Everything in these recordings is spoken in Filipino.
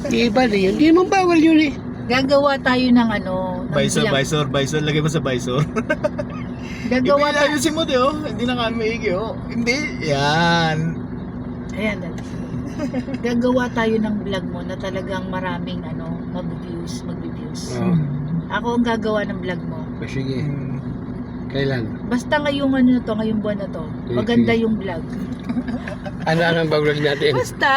Iba na yun. Hindi naman bawal yun eh. Gagawa tayo ng ano, ng Visor, vlog. visor. Lagay mo sa visor. Gagawa tayo. Ayusin mo, oh. Hindi na kami maigi, oh. Hindi. Yan. Ayan, dali. Gagawa tayo ng vlog mo na talagang maraming ano, mag-views. Oh. Ako ang gagawa ng vlog mo. Sige. Kailan? Basta ngayong ano na to, ngayong buwan na to, maganda yung vlog. Ano ang baglog natin? Basta,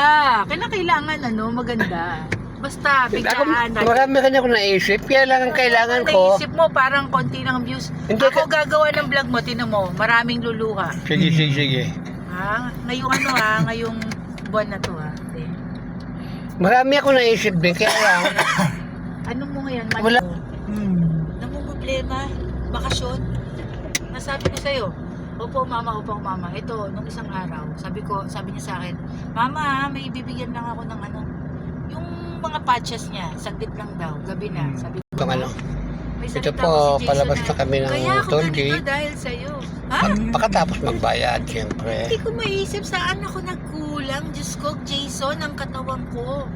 kailangan ano, maganda. Basta, biglaan. Marami kanya ko naisip. Kaya lang ang kailangan ko. Naisip mo, parang konti ng views. Hindi Ako gagawa ng vlog mo, tinan mo, maraming luluha. Sige. Ha? Ngayong ano ha, ngayong buwan na to ha. Hindi. Marami ako naisip din. Kaya lang. Ano mo ngayon? Wala. Namumblema, bakasyon. Nasabi ko sa'yo, opo mama. Ito, nung isang araw, sabi niya sa akin, mama, may bibigyan lang ako ng ano, yung mga patches niya, saglit lang daw, gabi na. Sabi ko, Itong ano. may Ito salita po, ko si Jason palabas na kami ng kaya ako toll ganito gate. dahil sa'yo. Ha? Pakatapos magbayad, siyempre. Hindi ko maisip saan ako nagkulang. Diyos ko, Jason, ang katawan ko.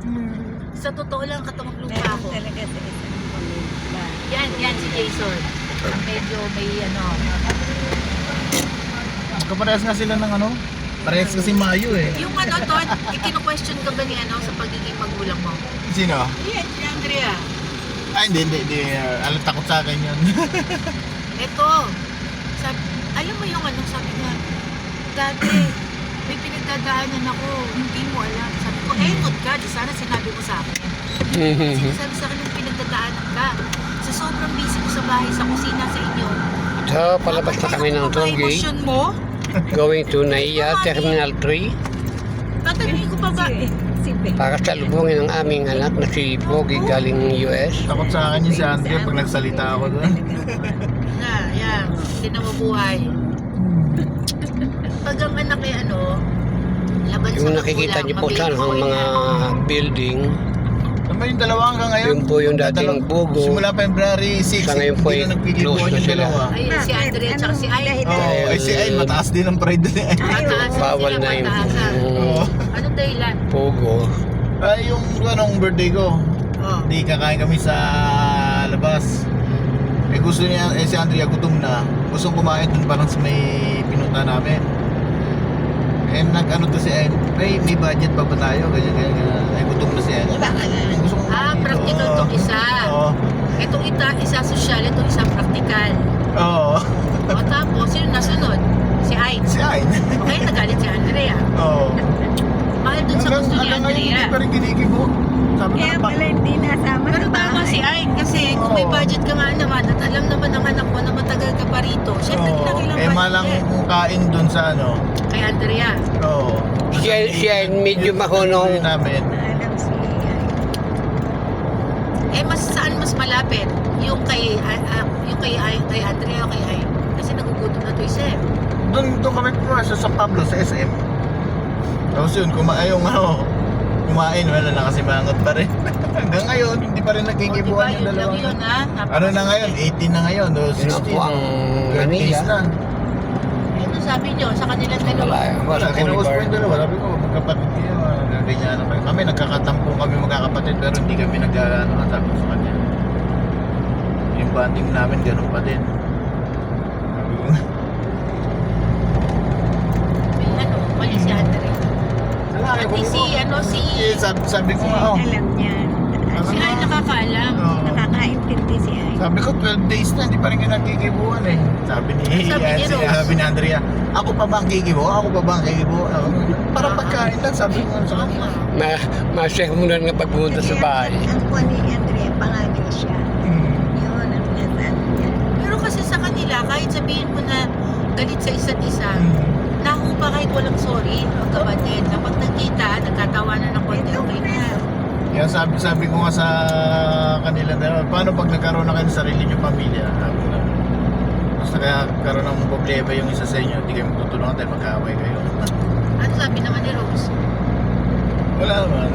Sa totoo lang, katawang lupa ko. Talaga sa isang pamilya. Yan si Jason. Medyo may ano. Kaparehas nga sila ng ano? Parehas kasi Mayo eh. Yung ano, Ton, ikino-question ka ba ni ano sa pagiging magulang mo? Sino? Yan, si Andrea. Ay, hindi. Alam, takot sa akin yun. Ito, alam mo yung ano, sabi niya, dati, may pinagdadaanan ako, hindi mo alam. Sabi ko, engot ka, di sana sinabi mo sa akin. Sinasabi sa akin yung pinagdadaanan ka. Sa sobrang busy ko sa bahay, sa kusina sa inyo. So, palabas na kami ng toll gate. Emosyon mo? Going to Naiya, Terminal 3. Tatanungin ko pa ba? Si Ben. Para salubungin ang aming anak na si Pogi galing US. Takot sa akin yun si Andrea pag nagsalita ako doon. Yan. Hindi na mabuhay. Pag ang anak ay ano, laban sa Yung nakikita niyo po saan ang mga building. Tama yung dalawa hanggang ngayon. Yun po yung dating Bugo. Simula February 6. Sa ngayon po ay close na yung sila. dalawa. Ay, si Andrea at si Ay. Oo, ay si Ay, mataas din ang pride ni Ay. Mataas Bawal sila, na yung mataasan. Oo. Anong dahilan? Pogo. Ay, yung anong birthday ko, Oh. di kakain kami sa labas. Eh gusto niya, si Andrea gutom na. Gustong kumain dun parang sa may pinunta namin. Eh nag-ano to si Ay, may budget pa ba tayo? Ganyan. Ay gutom na si Ay. Gusto ko kumain. Practical Oo. tong isa. Oo. Itong isa social, itong isa practical. Oo. O tapos, sino nasunod? Si Ay. Si Ay. Okay, nagalit si Andrea. Oo. Mahal dun sa gusto ni Hanggang ngayon, Andrea. hindi pa rin kinikibo. Sabi Kaya ko, pala hindi nasama Pero sa tama si bahay. Ay kasi kung may Oo. budget ka nga naman at alam naman ng anak mo na matagal ka pa rito, syempre Oo. kinakailangan Eh malang kain dun sa ano. kay Andrea. Oo. Siya medyo mahunong. Namin. Alam si Eh saan mas malapit? Yung kay kay Andrea o kay Ay? Kasi nagugutom na to isa eh. Doon kami po sa San Pablo sa SM. Tapos yun, kumain, wala na kasi mangot pa rin. Hanggang ngayon, hindi pa rin O, diba, nagkikibuan yung yun lang dalawa. yun ha? Ano na ngayon? 18 na ngayon, o Yun 16. po ang Manila. Manila. na. Ano sabi nyo sa kanilang dalawa? Wala, kinuus ko yung dalawa. Sabi ko, magkapatid kayo. Ganyan na kayo. Kami, nagkakatampo kami magkakapatid, pero hindi kami nag-ano, sabi ko sa kanya. Yung bonding namin, ganun pa din. Sabi ko, May ano, mali si Andrea. At si sabi ko nga, oh. alam niya. si Ay nakakaalam. Oo. Nakakaintindi si Ay. Sabi ko 12 days na, hindi pa rin kayo nagkikibuan eh. Sabi ni Rose. sabi ni Andrea, ako pa ba ang kikibo? Ako pa ba ang kikibo? Para pagkain lang, sabi ko sa kanya. Masyahmunan nga pagpunta sa bahay. Ang kuha ni Andrea, pangalan siya. Hmm. Yun ang sinasabi niya. Pero kasi sa kanila, kahit sabihin mo na galit sa isa't isa, nahupa kahit walang sorry, magkapatid. Na pag nagkita, nagkatawanan ng konti, okay na. Yan sabi ko nga sa kanila na, paano pag nagkaroon na kayo ng sarili niyong pamilya? Sabi ko na, basta nagkaroon ng problema yung isa sa inyo, hindi kayo magtutulungan dahil magkaaway kayo. Ano sabi naman ni Rose? Wala naman.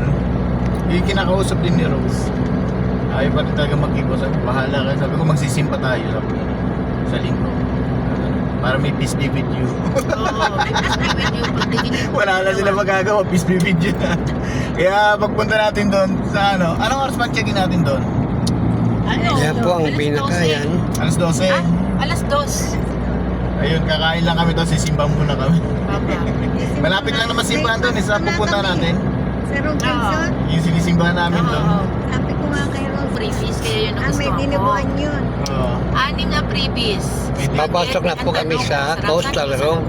Yung kinakausap din ni Rose. Ayaw pa rin talaga mag-ibo. Sabi ko, bahala kayo. Sabi ko, magsisimpa tayo. Sabi ko, sa linggo. Para may peace be with you. Oo, may peace be with you. Pag dikinig mo, Wala na sila magagawa, peace be with you. Kaya pagpunta natin doon sa ano, anong oras ba check-in natin doon? Ano? Yan po ang Alas pinaka 12. yan. Alas 12. Ah, alas 2. Ayun, kakain lang kami doon, sisimba muna kami. Papa. Malapit lang naman simbahan doon, isa pupunta natin. Sa Robinson, Yung sinisimbahan namin doon. Oo. sabi ko nga kay Robinson. Freebies, kaya yun ang May gusto ko. dinubuan yun. Oo. 6 na freebies. Papasok na po kami sa Coastal Road.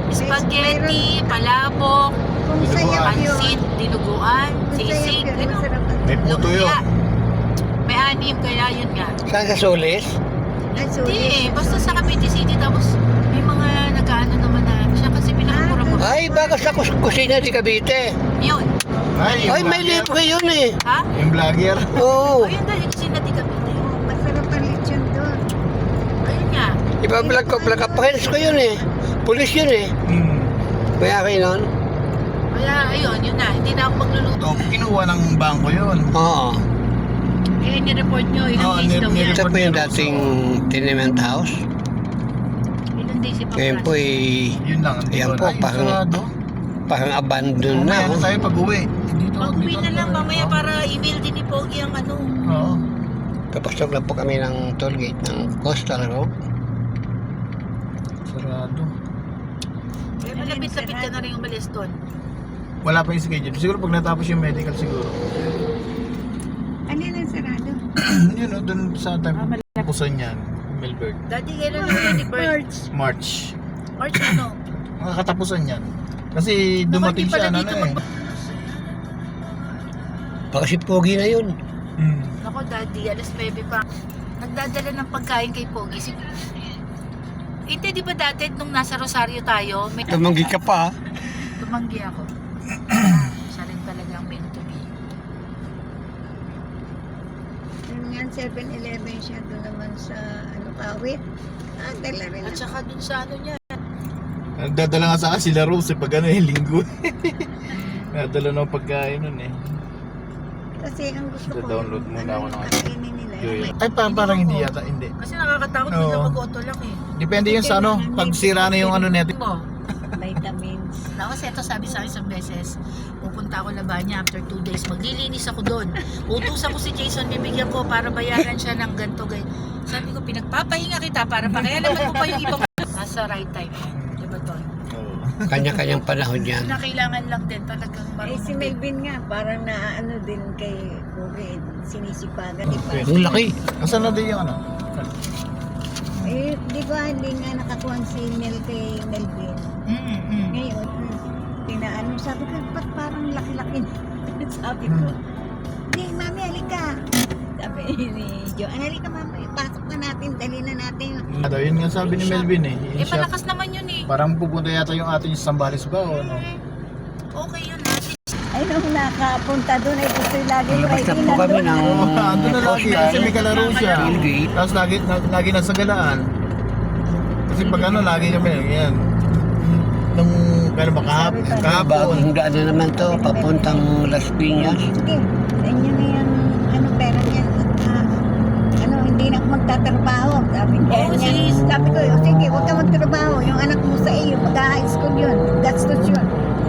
Spaghetti, palabok, Kung sayap yun. pansit, dinuguan, Kung sayap sisig, yun, ano? masarap ang May puto yun. Lumpia. May 6, kaya yun nga. Saan sa Solis? Ay, Hindi sulit. eh, basta sa Cavite City, tapos may mga nag-ano naman na, siya kasi pinakamura ko. Ay, baka sa kusina di Cavite. Yun. Ay, Ay, may libre yun eh. Ha? yung vlogger. Oo. O yun dahil kasi na di Cavite. Oo, masarap ang lechon doon. Ayun nga. Iba-vlog ko, vlog appearance ko yun eh. Pulis yun eh. Kaya kayo nun? Kaya ayun, yun na. Hindi na ako magluluto. Ito, kinuha ng bangko yun. Oo. Eh, ni-report nyo, ilang Oo, days daw yan. Ito po yung dating tenement house. Ilang days ipang Ngayon po eh, Yun lang. Ayan po, Ay, parang- sarado. parang abandon na. Mamaya Oh. na tayo pag-uwi. Dito, Pag-uwi dito, na lang dito. mamaya para email din ni Pogi ang ano. Oo. Kapasok na po kami ng toll gate ng Coastal Road. Sarado. Eh, malapit-lapit ka na rin umalis doon. Wala pa yung schedule. Siguro pag natapos yung medical siguro. Ano yun ang sarado? Yun o, dun sa time. Pusan yan. Melbourne. Daddy, kailan na yun ni Bert? March. March ano? Mga katapusan yan. Kasi dumating Naku, siya hindi ano pala eh. dito Baka si Pogi na yun. Ako, Daddy, alas 9 pa. Nagdadala ng pagkain kay Pogi. Hindi, di ba dati nung nasa Rosario tayo, may Tumanggi ka pa. tumanggi ako. Siya rin talagang meant to be. Yun nga, 7-Eleven siya doon naman sa ano, Kawit. Ah, dala rin At ako. saka dun sa ano niya. Nagdadala nga sa akin sila Rose eh, pag ano eh, linggo. Nagdadala ng pagkain nun eh. Kasi ang gusto ko, Download muna ako ng kakainin nila. Joy. Ay, parang hindi yata, hindi. Kasi nakakatakot Oo. bigla mag-auto lang eh. Depende yun sa ano, pag sira na yung ano neto. Mo, Vitamins. tapos ito sabi sa akin isang beses, pupunta ako Labanya after 2 days, maglilinis ako doon. Utusan ko si Jason, bibigyan ko para bayaran siya ng ganto ganyan. Sabi ko, pinagpapahinga kita para pakialaman mo pa yung ibang nasa right time. Diba to? Kanya-kanyang panahon yan. Na kailangan lang din talagang Eh, marunong si din. Melvin nga, parang naaano din kay Kuri, sinisipagan, di ba? Okay. Ang laki. Asan na din yung ano? Eh, di ba, hindi nga nakakuha ang signal kay Melvin. Ngayon, pinaano, sabi ko, ba't parang laki-laki na? Sabi ko, hindi, mami, halika. Sabi ni Jo, halika mami, pasok na natin, dali na natin. Yun nga sabi ni Melvin eh. Eh, malakas naman yun eh. Parang pupunta yata yung atin yung Sambales ba o ano? Okay yun ha. Ay, nung nakapunta doon, ay gusto yung lagi Labas na po kami ng Ando na lagi kasi may kalaro siya. toll gate. Tapos lagi nasa galaan. Kasi pag ano, lagi kami, yan. Nung, ano ba, kahapon. Bagong daan na naman to, papuntang Las Piñas. Sige, sa inyo na yung ano, pera niyan. Ano, hindi na ako magtatrabaho. Sabi ko, Oo, sis. sabi ko, o sige, huwag ka magtrabaho. Yung anak mo sa iyo, mag-high school yun. Gastos yun.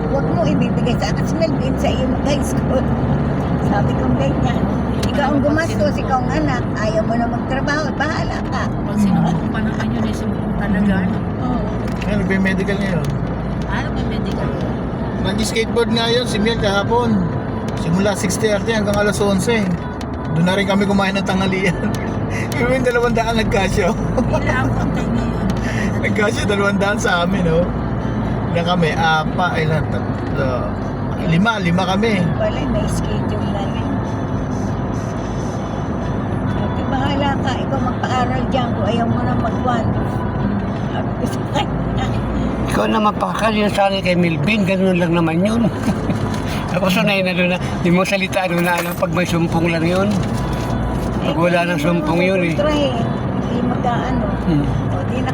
Huwag mo ibibigay sa akin si Melvin sa iyo mag-high school. Sabi ko, ganyan. Ikaw ang gumastos, ikaw ang anak. Ayaw mo na magtrabaho, bahala ka. Pag sinubok pa naman yun eh, sinubok talaga. Ano? Oo. Ayun, nagbe-medical ngayon. Ano may medical? Nag-skateboard nga yun, si Miel kahapon. Simula 6:30 hanggang alas 11. Doon na rin kami kumain ng tanghalian. Yung 200 nagkasya. Wala ang kontay ngayon. Nagkasya 200 sa amin, oh. Ilan kami? Ilan? Tatlo. Lima kami. Wala, may schedule na rin. Sabi, bahala ka. Ikaw magpa-aral dyan kung ayaw mo na mag-one. Sabi ko sa kanya. Ikaw na mapakakalyan sa akin kay Melvin, ganun lang naman yun. Tapos sanay na doon na, di mo salita doon na alam pag may sumpong lang yun. Pag wala ng sumpong yun eh. Hindi mag-ano. Hmm. O, di na